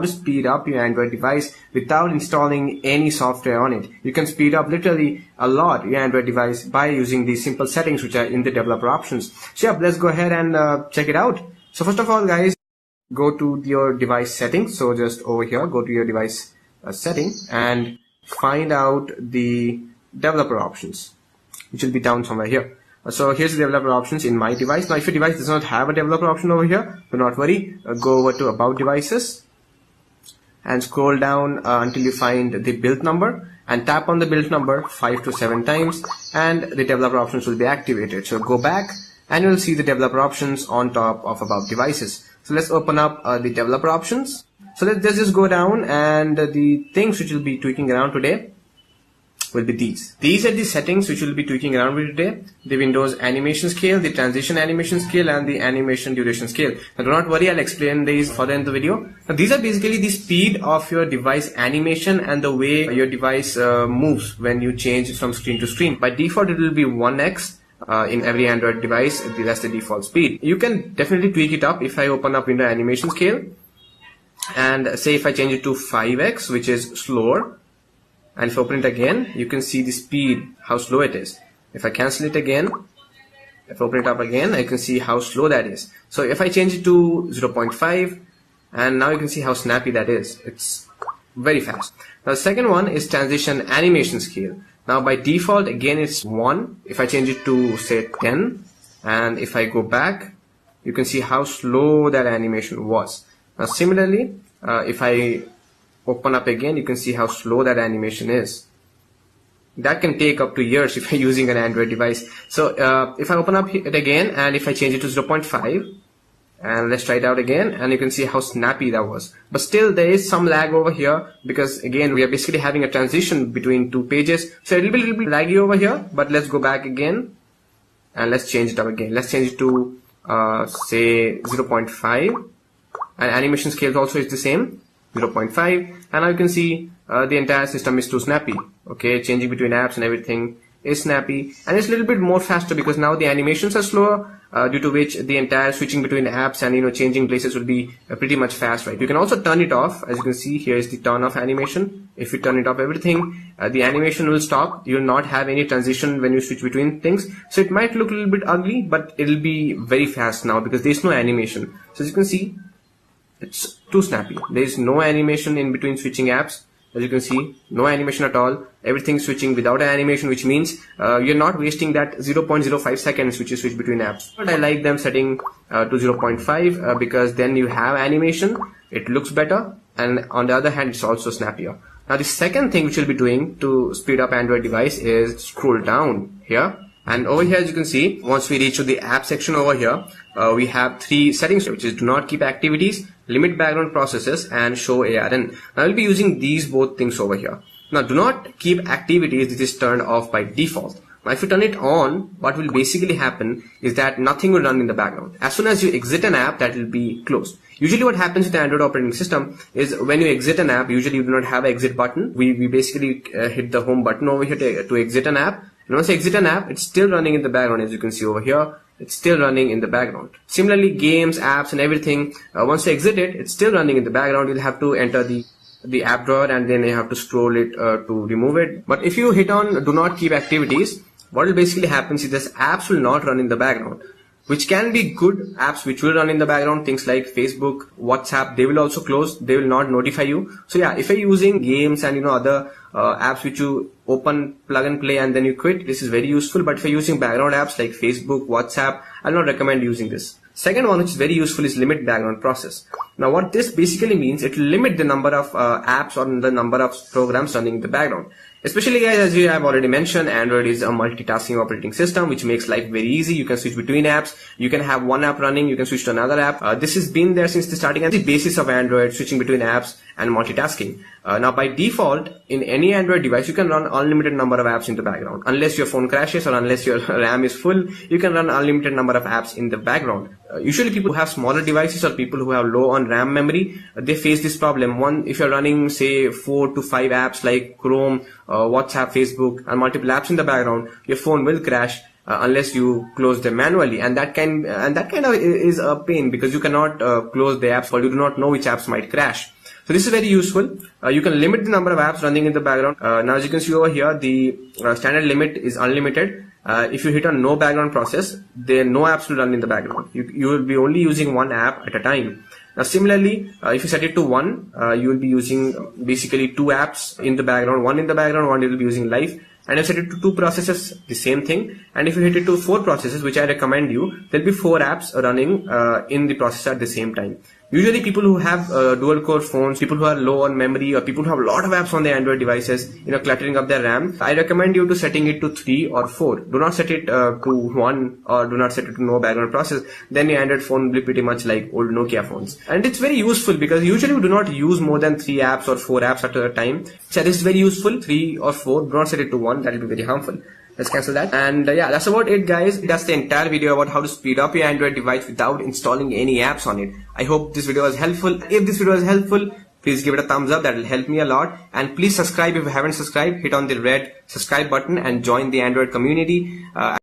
to speed up your Android device without installing any software on it. You can speed up literally a lot your Android device by using these simple settings which are in the developer options. So yeah, let's go ahead and check it out. So first of all, guys, go to your device settings. So just over here, go to your device setting and find out the developer options, which will be down somewhere here. So here's the developer options in my device. Now if your device does not have a developer option over here, do not worry. Go over to about devices and scroll down until you find the build number and tap on the build number 5 to 7 times and the developer options will be activated. So go back and you'll see the developer options on top of about devices. So let's open up the developer options. So let's just go down, and the things which will be tweaking around today will be these. These are the settings which will be tweaking around with today: the Windows animation scale, the transition animation scale, and the animation duration scale. Now do not worry, I'll explain these further in the video. Now these are basically the speed of your device animation and the way your device moves when you change it from screen to screen. By default, it will be 1x. In every Android device, that's the default speed. You can definitely tweak it up. If I open up Windows animation scale and say if I change it to 5x, which is slower, and if I open it again, you can see the speed, how slow it is. If I cancel it again, if I open it up again, I can see how slow that is. So if I change it to 0.5, and now you can see how snappy that is. It's very fast. Now the second one is transition animation scale. Now by default, again, it's 1. If I change it to say 10, and if I go back, you can see how slow that animation was. Now similarly, if I open up again, you can see how slow that animation is. That can take up to years if you're using an Android device. So if I open up it again, and if I change it to 0.5, and let's try it out again, and you can see how snappy that was. But still there is some lag over here, because again we are basically having a transition between two pages, so it will be a little bit laggy over here. But let's go back again and let's change it up again. Let's change it to say 0.5, and animation scale also is the same, 0.5, and now you can see the entire system is too snappy. Okay, changing between apps and everything is snappy, and it's a little bit more faster because now the animations are slower, due to which the entire switching between apps and changing places will be pretty much fast, right? You can also turn it off. As you can see, here is the turn off animation. If you turn it off everything, the animation will stop. You will not have any transition when you switch between things. So it might look a little bit ugly, but it'll be very fast now because there's no animation. So as you can see, it's too snappy. There is no animation in between switching apps. As you can see, no animation at all. Everything switching without an animation, which means you're not wasting that 0.05 seconds which you switch between apps. But I like them setting to 0.5 because then you have animation, it looks better, and on the other hand, it's also snappier. Now the second thing which we'll be doing to speed up Android device is scroll down here. And over here, as you can see, once we reach to the app section over here, we have 3 settings, which is do not keep activities, limit background processes, and show ARN. Now I'll be using these both things over here. Now do not keep activities, this is turned off by default. Now if you turn it on, what will basically happen is that nothing will run in the background. As soon as you exit an app, that will be closed. Usually what happens with the Android operating system is when you exit an app, usually you do not have an exit button. We basically hit the home button over here to exit an app. And once you exit an app, it's still running in the background. As you can see over here, it's still running in the background. Similarly, games, apps, and everything, once you exit it, it's still running in the background. You'll have to enter the app drawer, and then you have to scroll it to remove it. But if you hit on do not keep activities, what will basically happen is this apps will not run in the background, which can be good apps which will run in the background. Things like Facebook, WhatsApp, they will also close. They will not notify you. So yeah, if you're using games and other apps which you open, plug and play, and then you quit, this is very useful. But if you're using background apps like Facebook, WhatsApp, I'll not recommend using this. Second one, which is very useful, is limit background process. Now what this basically means, it will limit the number of apps or the number of programs running in the background. Especially, guys, as you have already mentioned, Android is a multitasking operating system, which makes life very easy. You can switch between apps. You can have one app running, you can switch to another app. This has been there since the starting, and the basis of Android, switching between apps and multitasking. Now by default, in any Android device, you can run unlimited number of apps in the background. Unless your phone crashes or unless your RAM is full, you can run unlimited number of apps in the background. Usually people who have smaller devices or people who have low on RAM memory, they face this problem. One, if you're running say 4 to 5 apps like Chrome, WhatsApp, Facebook, and multiple apps in the background, your phone will crash unless you close them manually, and that kind of is a pain because you cannot close the apps, or you do not know which apps might crash. So this is very useful. You can limit the number of apps running in the background. Now as you can see over here, the standard limit is unlimited. If you hit on no background process, then no apps will run in the background. You will be only using one app at a time. Now similarly, if you set it to 1, you will be using basically 2 apps in the background, one in the background, one you will be using live. And if you set it to 2 processes, the same thing. And if you hit it to 4 processes, which I recommend you, there'll be 4 apps running in the processor at the same time. Usually people who have dual core phones, people who are low on memory, or people who have a lot of apps on their Android devices, cluttering up their RAM, I recommend you to setting it to 3 or 4. Do not set it to 1 or do not set it to no background process. Then your Android phone will be pretty much like old Nokia phones. And it's very useful because usually we do not use more than 3 apps or 4 apps at a time. So this is very useful, 3 or 4. Do not set it to 1. That will be very harmful. Let's cancel that. And yeah, that's about it, guys. That's the entire video about how to speed up your Android device without installing any apps on it. I hope this video was helpful. If this video was helpful, please give it a thumbs up. That will help me a lot. And please subscribe if you haven't subscribed. Hit on the red subscribe button and join the Android community.